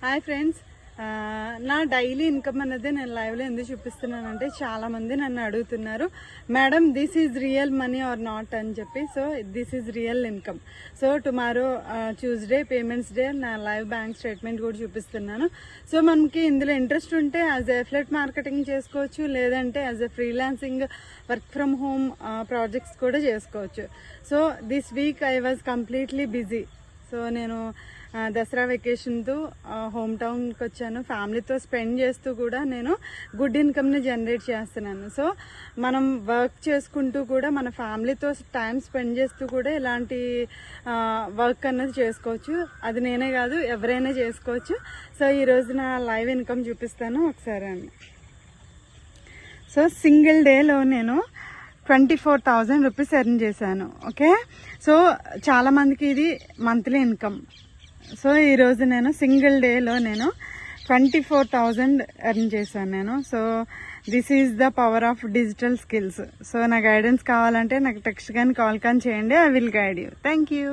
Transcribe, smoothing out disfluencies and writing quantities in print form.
Hi friends, నా daily income అనేది నేను లైవ్లో ఎందుకు చూపిస్తున్నానంటే చాలా మంది నన్ను అడుగుతున్నారు, madam this is real money are not అని చెప్పి. So this is real income. So tomorrow Tuesday payments day నా లైవ్ బ్యాంక్ స్టేట్మెంట్ కూడా చూపిస్తున్నాను. సో మనకి ఇందులో ఇంట్రెస్ట్ ఉంటే యాజ్ ఎ ఎఫ్లెట్ మార్కెటింగ్ చేసుకోవచ్చు, లేదంటే as a freelancing work from home projects కూడా చేసుకోవచ్చు. So this week I was completely busy. So నేను దసరా వెకేషన్తో హోమ్ టౌన్కి వచ్చాను. ఫ్యామిలీతో స్పెండ్ చేస్తూ కూడా నేను గుడ్ ఇన్కమ్ని జనరేట్ చేస్తున్నాను. సో మనం వర్క్ చేసుకుంటూ కూడా మన ఫ్యామిలీతో టైం స్పెండ్ చేస్తూ కూడా ఇలాంటి వర్క్ అన్నది చేసుకోవచ్చు. అది నేనే కాదు, ఎవరైనా చేసుకోవచ్చు. సో ఈరోజు నా లైవ్ ఇన్కమ్ చూపిస్తాను ఒకసారి అండి. సో సింగిల్ డేలో నేను 24,000 రూపీస్ ఎర్న్ చేశాను. ఓకే, సో చాలామందికి ఇది మంత్లీ ఇన్కమ్. సో ఈరోజు నేను సింగిల్ డేలో నేను 24,000 ఎర్న్ చేశాను నేను. So this is the power of digital skills. So నా గైడెన్స్ కావాలంటే నాకు టెక్స్ట్ కానీ కాల్ కానీ చేయండి. I will guide you. Thank you.